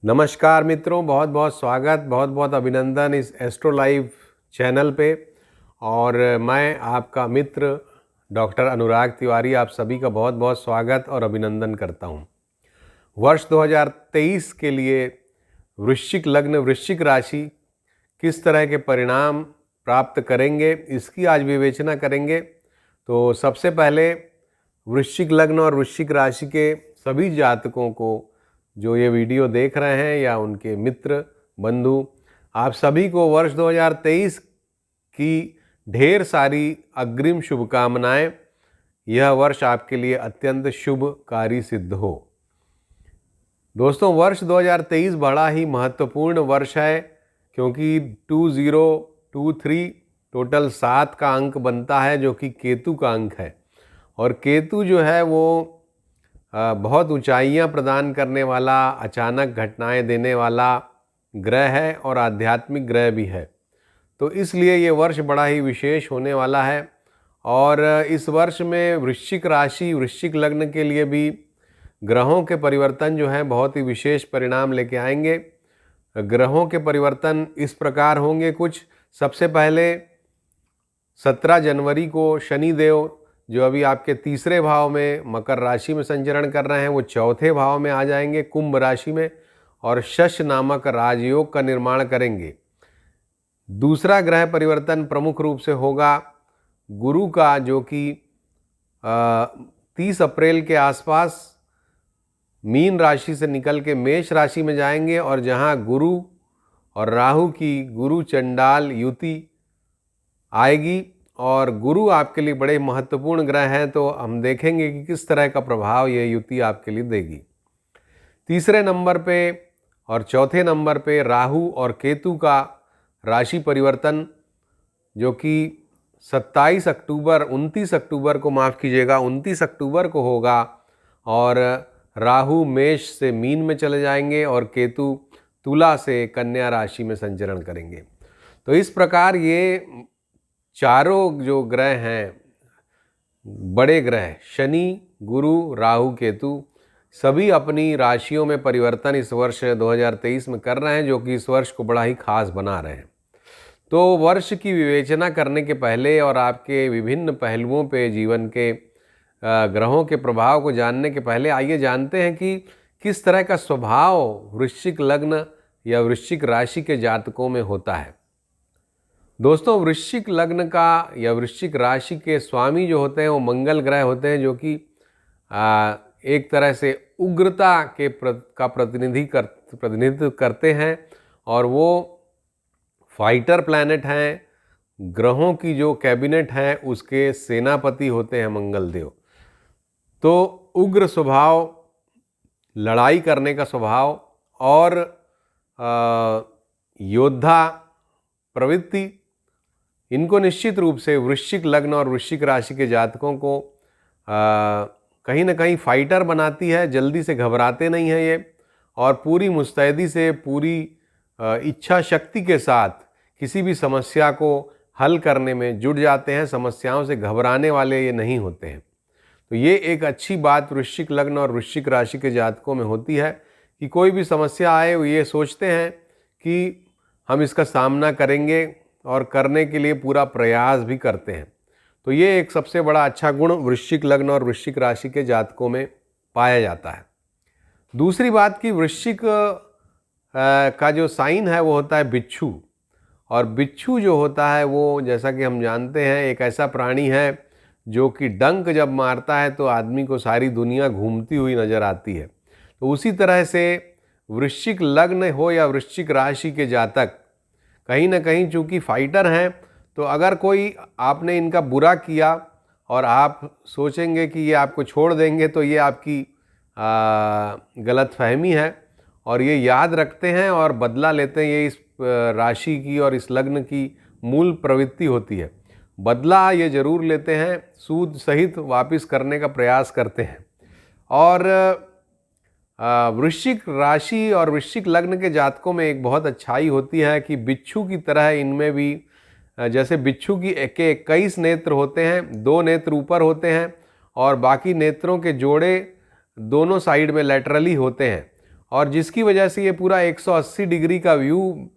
नमस्कार मित्रों, बहुत बहुत स्वागत, बहुत बहुत अभिनंदन इस एस्ट्रो लाइव चैनल पे। और मैं आपका मित्र डॉक्टर अनुराग तिवारी आप सभी का बहुत बहुत स्वागत और अभिनंदन करता हूँ। वर्ष 2023 के लिए वृश्चिक लग्न, वृश्चिक राशि किस तरह के परिणाम प्राप्त करेंगे, इसकी आज विवेचना करेंगे। तो सबसे पहले वृश्चिक लग्न और वृश्चिक राशि के सभी जातकों को जो ये वीडियो देख रहे हैं या उनके मित्र बंधु, आप सभी को वर्ष 2023 की ढेर सारी अग्रिम शुभकामनाएं। यह वर्ष आपके लिए अत्यंत शुभकारी सिद्ध हो। दोस्तों, वर्ष 2023 बड़ा ही महत्वपूर्ण वर्ष है क्योंकि 2023 टोटल 7 का अंक बनता है जो कि केतु का अंक है। और केतु जो है वो बहुत ऊंचाइयां प्रदान करने वाला, अचानक घटनाएं देने वाला ग्रह है और आध्यात्मिक ग्रह भी है। तो इसलिए ये वर्ष बड़ा ही विशेष होने वाला है। और इस वर्ष में वृश्चिक राशि, वृश्चिक लग्न के लिए भी ग्रहों के परिवर्तन जो हैं बहुत ही विशेष परिणाम लेके आएंगे। ग्रहों के परिवर्तन इस प्रकार होंगे कुछ। सबसे पहले 17 जनवरी को शनिदेव जो अभी आपके तीसरे भाव में मकर राशि में संचरण कर रहे हैं, वो चौथे भाव में आ जाएंगे कुंभ राशि में और शश नामक राजयोग का निर्माण करेंगे। दूसरा ग्रह परिवर्तन प्रमुख रूप से होगा गुरु का, जो कि 30 अप्रैल के आसपास मीन राशि से निकल के मेष राशि में जाएंगे और जहां गुरु और राहु की गुरु चंडाल युति आएगी। और गुरु आपके लिए बड़े महत्वपूर्ण ग्रह हैं, तो हम देखेंगे कि किस तरह का प्रभाव ये युति आपके लिए देगी। तीसरे नंबर पे और चौथे नंबर पे राहु और केतु का राशि परिवर्तन, जो कि 29 अक्टूबर को 29 अक्टूबर को होगा। और राहु मेष से मीन में चले जाएंगे और केतु तुला से कन्या राशि में संचरण करेंगे। तो इस प्रकार ये चारों जो ग्रह हैं, बड़े ग्रह शनि, गुरु, राहु, केतु, सभी अपनी राशियों में परिवर्तन इस वर्ष 2023 में कर रहे हैं, जो कि इस वर्ष को बड़ा ही खास बना रहे हैं। तो वर्ष की विवेचना करने के पहले और आपके विभिन्न पहलुओं पे जीवन के ग्रहों के प्रभाव को जानने के पहले आइए जानते हैं कि किस तरह का स्वभाव वृश्चिक लग्न या वृश्चिक राशि के जातकों में होता है। दोस्तों, वृश्चिक लग्न का या वृश्चिक राशि के स्वामी जो होते हैं वो मंगल ग्रह होते हैं, जो कि एक तरह से उग्रता का प्रतिनिधित्व करते हैं और वो फाइटर प्लैनेट हैं। ग्रहों की जो कैबिनेट है उसके सेनापति होते हैं मंगल देव। तो उग्र स्वभाव, लड़ाई करने का स्वभाव और योद्धा प्रवृत्ति, इनको निश्चित रूप से वृश्चिक लग्न और वृश्चिक राशि के जातकों को कहीं ना कहीं फाइटर बनाती है। जल्दी से घबराते नहीं हैं ये, और पूरी मुस्तैदी से, पूरी इच्छा शक्ति के साथ किसी भी समस्या को हल करने में जुट जाते हैं। समस्याओं से घबराने वाले ये नहीं होते हैं। तो ये एक अच्छी बात वृश्चिक लग्न और वृश्चिक राशि के जातकों में होती है कि कोई भी समस्या आए वो ये सोचते हैं कि हम इसका सामना करेंगे और करने के लिए पूरा प्रयास भी करते हैं। तो ये एक सबसे बड़ा अच्छा गुण वृश्चिक लग्न और वृश्चिक राशि के जातकों में पाया जाता है। दूसरी बात कि वृश्चिक का जो साइन है वो होता है बिच्छू। और बिच्छू जो होता है वो, जैसा कि हम जानते हैं, एक ऐसा प्राणी है जो कि डंक जब मारता है तो आदमी को सारी दुनिया घूमती हुई नजर आती है। तो उसी तरह से वृश्चिक लग्न हो या वृश्चिक राशि के जातक कहीं ना कहीं चूँकि फाइटर हैं, तो अगर कोई आपने इनका बुरा किया और आप सोचेंगे कि ये आपको छोड़ देंगे, तो ये आपकी गलतफहमी है। और ये याद रखते हैं और बदला लेते हैं। ये इस राशि की और इस लग्न की मूल प्रवृत्ति होती है। बदला ये जरूर लेते हैं, सूद सहित वापस करने का प्रयास करते हैं। और वृश्चिक राशि और वृश्चिक लग्न के जातकों में एक बहुत अच्छाई होती है कि बिच्छू की तरह इनमें भी, जैसे बिच्छू की 21 नेत्र होते हैं, 2 नेत्र ऊपर होते हैं और बाकी नेत्रों के जोड़े दोनों साइड में लैटरली होते हैं। और जिसकी वजह से ये पूरा 180 डिग्री का व्यू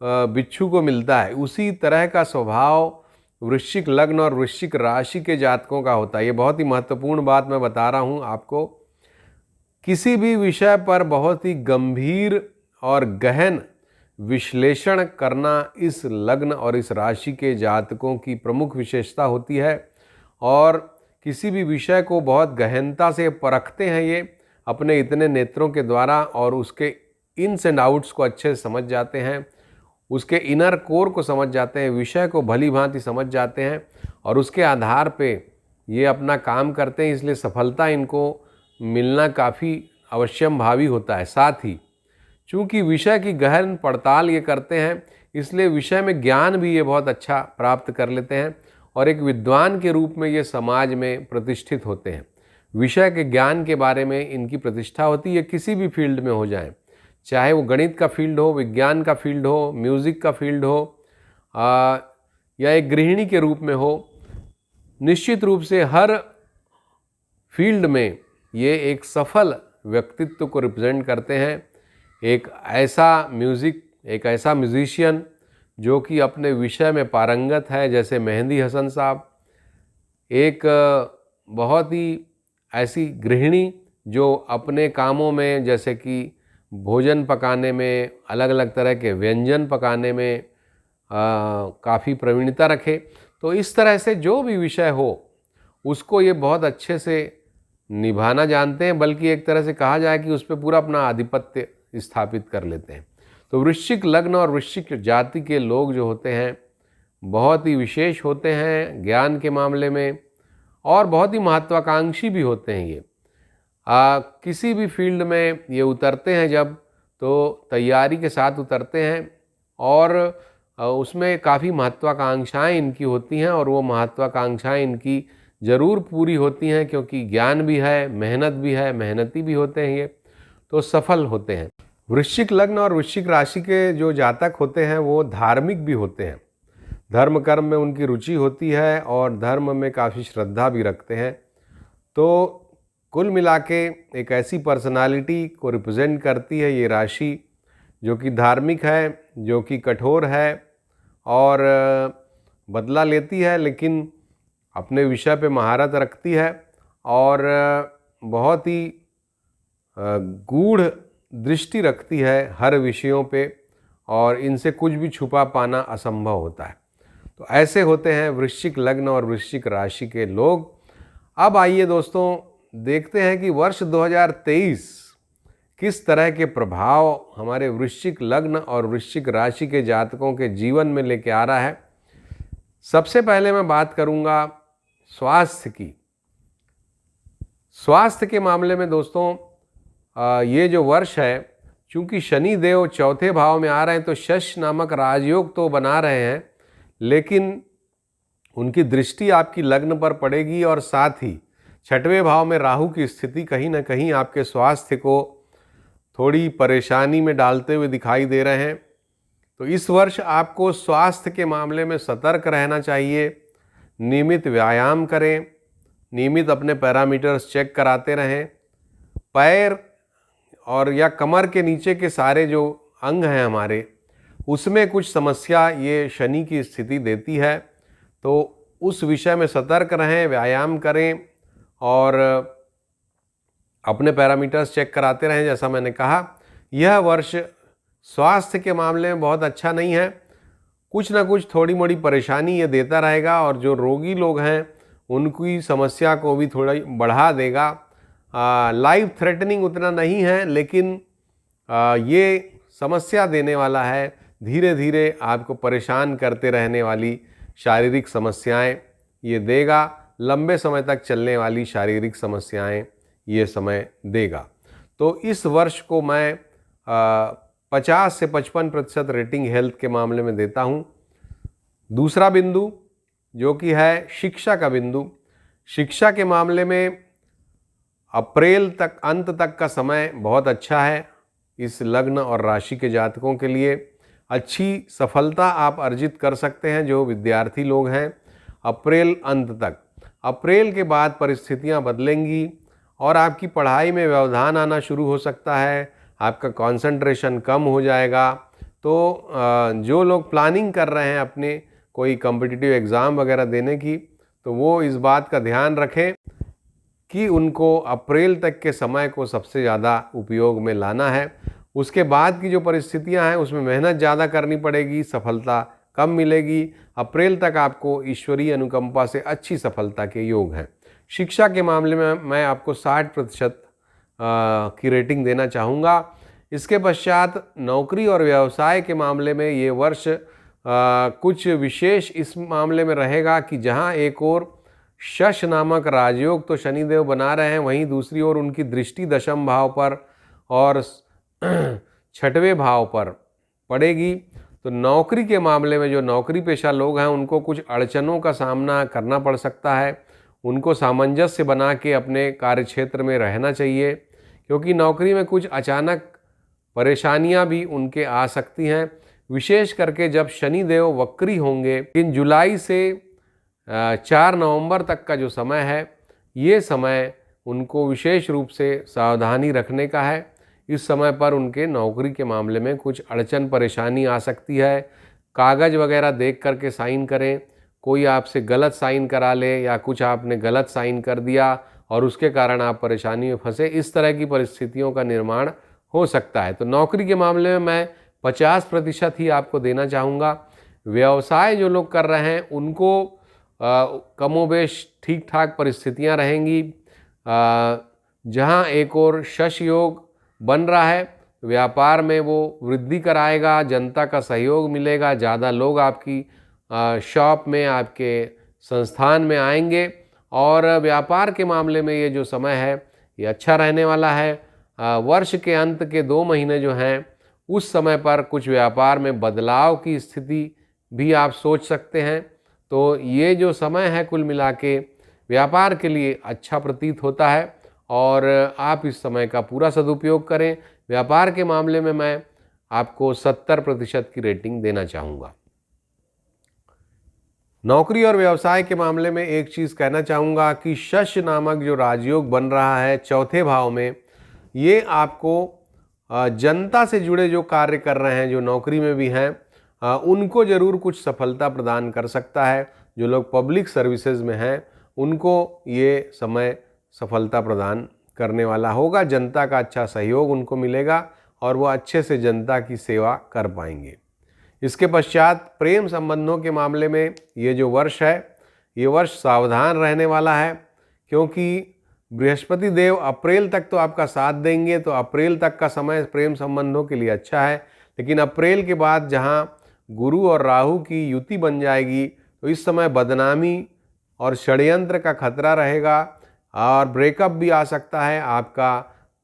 बिच्छू को मिलता है। उसी तरह का स्वभाव वृश्चिक लग्न और वृश्चिक राशि के जातकों का होता है। ये बहुत ही महत्वपूर्ण बात मैं बता रहा हूँ आपको। किसी भी विषय पर बहुत ही गंभीर और गहन विश्लेषण करना इस लग्न और इस राशि के जातकों की प्रमुख विशेषता होती है, और किसी भी विषय को बहुत गहनता से परखते हैं ये अपने इतने नेत्रों के द्वारा, और उसके इन्स एंड आउट्स को अच्छे से समझ जाते हैं, उसके इनर कोर को समझ जाते हैं, विषय को भली भांति समझ जाते हैं, और उसके आधार पे ये अपना काम करते हैं। इसलिए सफलता इनको मिलना काफ़ी अवश्यम भावी होता है। साथ ही चूँकि विषय की गहन पड़ताल ये करते हैं, इसलिए विषय में ज्ञान भी ये बहुत अच्छा प्राप्त कर लेते हैं, और एक विद्वान के रूप में ये समाज में प्रतिष्ठित होते हैं। विषय के ज्ञान के बारे में इनकी प्रतिष्ठा होती है, किसी भी फील्ड में हो जाए, चाहे वो गणित का फील्ड हो, विज्ञान का फील्ड हो, म्यूज़िक का फील्ड हो, या एक गृहिणी के रूप में हो। निश्चित रूप से हर फील्ड में ये एक सफल व्यक्तित्व को रिप्रेजेंट करते हैं। एक ऐसा म्यूजिशियन जो कि अपने विषय में पारंगत है, जैसे मेहंदी हसन साहब। एक बहुत ही ऐसी गृहिणी जो अपने कामों में, जैसे कि भोजन पकाने में, अलग अलग तरह के व्यंजन पकाने में काफ़ी प्रवीणता रखे। तो इस तरह से जो भी विषय हो उसको ये बहुत अच्छे से निभाना जानते हैं, बल्कि एक तरह से कहा जाए कि उस पर पूरा अपना आधिपत्य स्थापित कर लेते हैं। तो वृश्चिक लग्न और वृश्चिक जाति के लोग जो होते हैं बहुत ही विशेष होते हैं ज्ञान के मामले में, और बहुत ही महत्वाकांक्षी भी होते हैं। ये किसी भी फील्ड में ये उतरते हैं जब, तो तैयारी के साथ उतरते हैं, और उसमें काफ़ी महत्वाकांक्षाएं इनकी होती हैं, और वो महत्वाकांक्षाएं इनकी ज़रूर पूरी होती हैं, क्योंकि ज्ञान भी है, मेहनत भी है, मेहनती भी होते हैं ये, तो सफल होते हैं। वृश्चिक लग्न और वृश्चिक राशि के जो जातक होते हैं वो धार्मिक भी होते हैं। धर्म कर्म में उनकी रुचि होती है, और धर्म में काफ़ी श्रद्धा भी रखते हैं। तो कुल मिला के एक ऐसी पर्सनालिटी को रिप्रेजेंट करती है ये राशि, जो कि धार्मिक है, जो कि कठोर है, और बदला लेती है, लेकिन अपने विषय पे महारत रखती है, और बहुत ही गूढ़ दृष्टि रखती है हर विषयों पे, और इनसे कुछ भी छुपा पाना असंभव होता है। तो ऐसे होते हैं वृश्चिक लग्न और वृश्चिक राशि के लोग। अब आइए दोस्तों देखते हैं कि वर्ष 2023 किस तरह के प्रभाव हमारे वृश्चिक लग्न और वृश्चिक राशि के जातकों के जीवन में लेके आ रहा है। सबसे पहले मैं बात करूंगा स्वास्थ्य की। स्वास्थ्य के मामले में दोस्तों ये जो वर्ष है, चूंकि शनि देव चौथे भाव में आ रहे हैं, तो शश नामक राजयोग तो बना रहे हैं, लेकिन उनकी दृष्टि आपकी लग्न पर पड़ेगी, और साथ ही छठवें भाव में राहु की स्थिति कहीं ना कहीं आपके स्वास्थ्य को थोड़ी परेशानी में डालते हुए दिखाई दे रहे हैं। तो इस वर्ष आपको स्वास्थ्य के मामले में सतर्क रहना चाहिए। नियमित व्यायाम करें, नियमित अपने पैरामीटर्स चेक कराते रहें। पैर और या कमर के नीचे के सारे जो अंग हैं हमारे, उसमें कुछ समस्या ये शनि की स्थिति देती है, तो उस विषय में सतर्क रहें, व्यायाम करें, और अपने पैरामीटर्स चेक कराते रहें। जैसा मैंने कहा, यह वर्ष स्वास्थ्य के मामले में बहुत अच्छा नहीं है, कुछ ना कुछ थोड़ी मोड़ी परेशानी ये देता रहेगा, और जो रोगी लोग हैं उनकी समस्या को भी थोड़ा बढ़ा देगा। लाइफ थ्रेटनिंग उतना नहीं है, लेकिन ये समस्या देने वाला है। धीरे धीरे आपको परेशान करते रहने वाली शारीरिक समस्याएं ये देगा, लंबे समय तक चलने वाली शारीरिक समस्याएं ये समय देगा। तो इस वर्ष को मैं 50 से 55% रेटिंग हेल्थ के मामले में देता हूँ। दूसरा बिंदु जो कि है शिक्षा का बिंदु। शिक्षा के मामले में अप्रैल तक, अंत तक का समय बहुत अच्छा है इस लग्न और राशि के जातकों के लिए। अच्छी सफलता आप अर्जित कर सकते हैं जो विद्यार्थी लोग हैं अप्रैल अंत तक। अप्रैल के बाद परिस्थितियां बदलेंगी और आपकी पढ़ाई में व्यवधान आना शुरू हो सकता है। आपका कंसंट्रेशन कम हो जाएगा। तो जो लोग प्लानिंग कर रहे हैं अपने कोई कॉम्पिटिटिव एग्ज़ाम वगैरह देने की, तो वो इस बात का ध्यान रखें कि उनको अप्रैल तक के समय को सबसे ज़्यादा उपयोग में लाना है। उसके बाद की जो परिस्थितियां हैं उसमें मेहनत ज़्यादा करनी पड़ेगी, सफलता कम मिलेगी। अप्रैल तक आपको ईश्वरीय अनुकंपा से अच्छी सफलता के योग हैं। शिक्षा के मामले में मैं आपको 60% की रेटिंग देना चाहूँगा। इसके पश्चात नौकरी और व्यवसाय के मामले में ये वर्ष कुछ विशेष इस मामले में रहेगा कि जहाँ एक और शश नामक राजयोग तो शनिदेव बना रहे हैं, वहीं दूसरी ओर उनकी दृष्टि दशम भाव पर और 6वें भाव पर पड़ेगी। तो नौकरी के मामले में जो नौकरी पेशा लोग हैं उनको कुछ अड़चनों का सामना करना पड़ सकता है। उनको सामंजस्य बना के अपने कार्यक्षेत्र में रहना चाहिए, क्योंकि नौकरी में कुछ अचानक परेशानियां भी उनके आ सकती हैं, विशेष करके जब शनिदेव वक्री होंगे। इन जुलाई से 4 नवंबर तक का जो समय है, ये समय उनको विशेष रूप से सावधानी रखने का है। इस समय पर उनके नौकरी के मामले में कुछ अड़चन परेशानी आ सकती है। कागज़ वगैरह देख करके साइन करें, कोई आपसे गलत साइन करा ले या कुछ आपने गलत साइन कर दिया और उसके कारण आप परेशानी में फंसे, इस तरह की परिस्थितियों का निर्माण हो सकता है। तो नौकरी के मामले में मैं 50% ही आपको देना चाहूँगा। व्यवसाय जो लोग कर रहे हैं उनको कमोबेश ठीक ठाक परिस्थितियां रहेंगी। जहां एक और शश योग बन रहा है, व्यापार में वो वृद्धि कराएगा, जनता का सहयोग मिलेगा, ज़्यादा लोग आपकी शॉप में, आपके संस्थान में आएंगे और व्यापार के मामले में ये जो समय है ये अच्छा रहने वाला है। वर्ष के अंत के 2 महीने जो हैं उस समय पर कुछ व्यापार में बदलाव की स्थिति भी आप सोच सकते हैं। तो ये जो समय है कुल मिला के व्यापार के लिए अच्छा प्रतीत होता है और आप इस समय का पूरा सदुपयोग करें। व्यापार के मामले में मैं आपको 70% की रेटिंग देना चाहूँगा। नौकरी और व्यवसाय के मामले में एक चीज़ कहना चाहूँगा कि शश नामक जो राजयोग बन रहा है 4थे भाव में, ये आपको जनता से जुड़े जो कार्य कर रहे हैं, जो नौकरी में भी हैं, उनको ज़रूर कुछ सफलता प्रदान कर सकता है। जो लोग पब्लिक सर्विसेज में हैं उनको ये समय सफलता प्रदान करने वाला होगा। जनता का अच्छा सहयोग उनको मिलेगा और वो अच्छे से जनता की सेवा कर पाएंगे। इसके पश्चात प्रेम संबंधों के मामले में ये जो वर्ष है, ये वर्ष सावधान रहने वाला है, क्योंकि बृहस्पति देव अप्रैल तक तो आपका साथ देंगे। तो अप्रैल तक का समय प्रेम संबंधों के लिए अच्छा है, लेकिन अप्रैल के बाद जहाँ गुरु और राहु की युति बन जाएगी तो इस समय बदनामी और षड्यंत्र का खतरा रहेगा और ब्रेकअप भी आ सकता है। आपका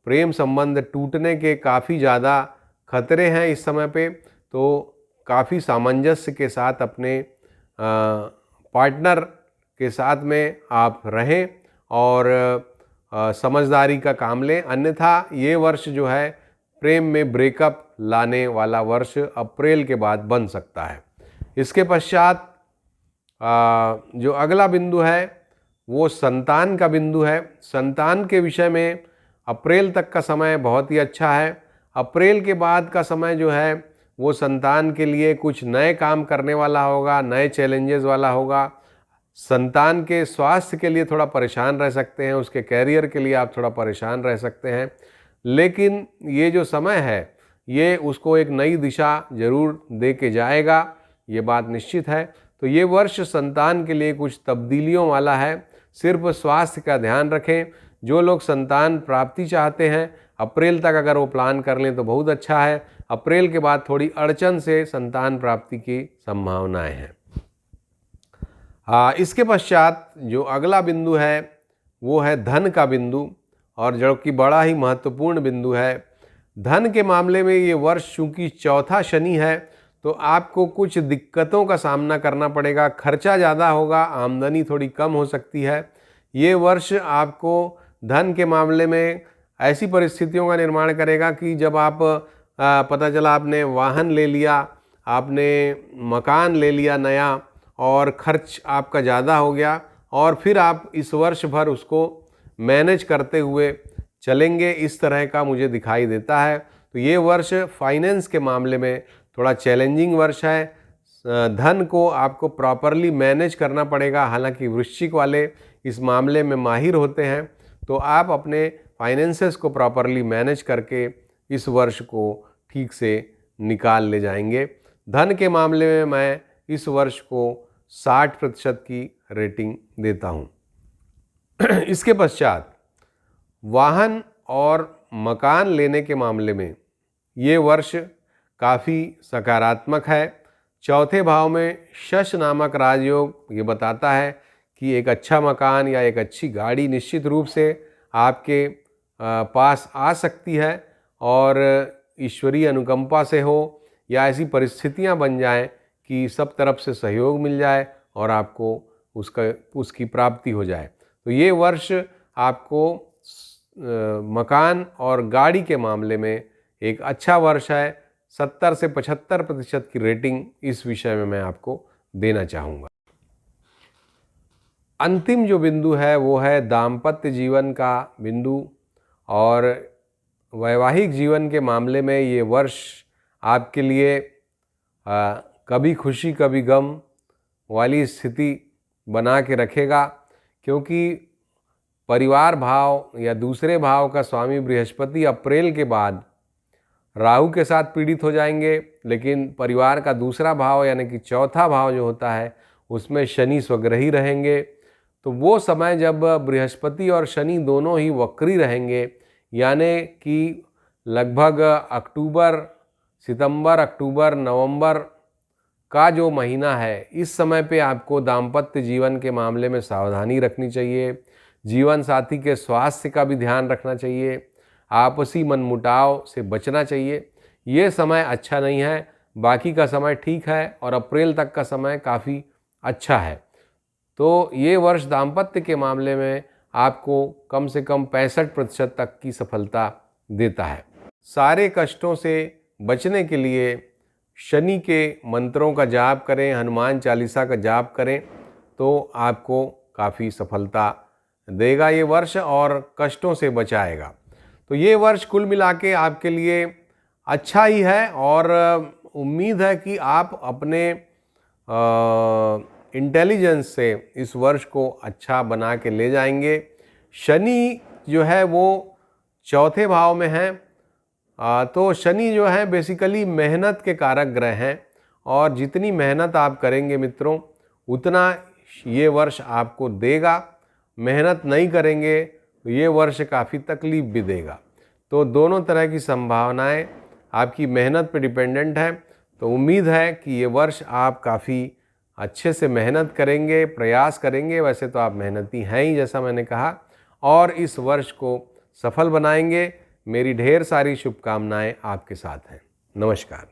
प्रेम संबंध टूटने के काफ़ी ज़्यादा खतरे हैं इस समय पे। तो काफ़ी सामंजस्य के साथ अपने पार्टनर के साथ में आप रहें और समझदारी का काम लें, अन्यथा ये वर्ष जो है प्रेम में ब्रेकअप लाने वाला वर्ष अप्रैल के बाद बन सकता है। इसके पश्चात जो अगला बिंदु है वो संतान का बिंदु है। संतान के विषय में अप्रैल तक का समय बहुत ही अच्छा है। अप्रैल के बाद का समय जो है वो संतान के लिए कुछ नए काम करने वाला होगा, नए चैलेंजेस वाला होगा। संतान के स्वास्थ्य के लिए थोड़ा परेशान रह सकते हैं, उसके कैरियर के लिए आप थोड़ा परेशान रह सकते हैं, लेकिन ये जो समय है ये उसको एक नई दिशा जरूर दे के जाएगा, ये बात निश्चित है। तो ये वर्ष संतान के लिए कुछ तब्दीलियों वाला है। सिर्फ स्वास्थ्य का ध्यान रखें। जो लोग संतान प्राप्ति चाहते हैं अप्रैल तक अगर वो प्लान कर लें तो बहुत अच्छा है। अप्रैल के बाद थोड़ी अड़चन से संतान प्राप्ति की संभावनाएं हैं। इसके पश्चात जो अगला बिंदु है वो है धन का बिंदु, और जो कि बड़ा ही महत्वपूर्ण बिंदु है। धन के मामले में ये वर्ष चूँकि चौथा शनि है तो आपको कुछ दिक्कतों का सामना करना पड़ेगा। खर्चा ज़्यादा होगा, आमदनी थोड़ी कम हो सकती है। ये वर्ष आपको धन के मामले में ऐसी परिस्थितियों का निर्माण करेगा कि जब आप पता चला आपने वाहन ले लिया, आपने मकान ले लिया नया और खर्च आपका ज़्यादा हो गया और फिर आप इस वर्ष भर उसको मैनेज करते हुए चलेंगे, इस तरह का मुझे दिखाई देता है। तो ये वर्ष फाइनेंस के मामले में थोड़ा चैलेंजिंग वर्ष है। धन को आपको प्रॉपरली मैनेज करना पड़ेगा। हालांकि वृश्चिक वाले इस मामले में माहिर होते हैं, तो आप अपने फाइनेंसेस को प्रॉपरली मैनेज करके इस वर्ष को ठीक से निकाल ले जाएंगे। धन के मामले में मैं इस वर्ष को 60% की रेटिंग देता हूँ। इसके पश्चात वाहन और मकान लेने के मामले में ये वर्ष काफ़ी सकारात्मक है। चौथे भाव में शश नामक राजयोग ये बताता है कि एक अच्छा मकान या एक अच्छी गाड़ी निश्चित रूप से आपके पास आ सकती है, और ईश्वरीय अनुकंपा से हो या ऐसी परिस्थितियां बन जाएं कि सब तरफ से सहयोग मिल जाए और आपको उसकी प्राप्ति हो जाए। तो ये वर्ष आपको मकान और गाड़ी के मामले में एक अच्छा वर्ष है। 70 से 75% की रेटिंग इस विषय में मैं आपको देना चाहूँगा। अंतिम जो बिंदु है वो है दाम्पत्य जीवन का बिंदु, और वैवाहिक जीवन के मामले में ये वर्ष आपके लिए कभी खुशी कभी गम वाली स्थिति बना के रखेगा, क्योंकि परिवार भाव या दूसरे भाव का स्वामी बृहस्पति अप्रैल के बाद राहु के साथ पीड़ित हो जाएंगे, लेकिन परिवार का दूसरा भाव यानी कि चौथा भाव जो होता है उसमें शनि स्वग्रही रहेंगे। तो वो समय जब बृहस्पति और शनि दोनों ही वक्री रहेंगे, यानी कि लगभग सितंबर, अक्टूबर, नवंबर का जो महीना है, इस समय पे आपको दाम्पत्य जीवन के मामले में सावधानी रखनी चाहिए। जीवन साथी के स्वास्थ्य का भी ध्यान रखना चाहिए। आपसी मनमुटाव से बचना चाहिए। ये समय अच्छा नहीं है, बाकी का समय ठीक है और अप्रैल तक का समय काफ़ी अच्छा है। तो ये वर्ष दाम्पत्य के मामले में आपको कम से कम 65% तक की सफलता देता है। सारे कष्टों से बचने के लिए शनि के मंत्रों का जाप करें, हनुमान चालीसा का जाप करें, तो आपको काफ़ी सफलता देगा ये वर्ष और कष्टों से बचाएगा। तो ये वर्ष कुल मिला के आपके लिए अच्छा ही है, और उम्मीद है कि आप अपने इंटेलिजेंस से इस वर्ष को अच्छा बना के ले जाएंगे। शनि जो है वो चौथे भाव में है, तो शनि जो है बेसिकली मेहनत के कारक ग्रह हैं, और जितनी मेहनत आप करेंगे मित्रों उतना ये वर्ष आपको देगा। मेहनत नहीं करेंगे तो ये वर्ष काफ़ी तकलीफ भी देगा। तो दोनों तरह की संभावनाएं आपकी मेहनत पर डिपेंडेंट है। तो उम्मीद है कि ये वर्ष आप काफ़ी अच्छे से मेहनत करेंगे, प्रयास करेंगे। वैसे तो आप मेहनती हैं ही, जैसा मैंने कहा, और इस वर्ष को सफल बनाएंगे। मेरी ढेर सारी शुभकामनाएं आपके साथ हैं। नमस्कार।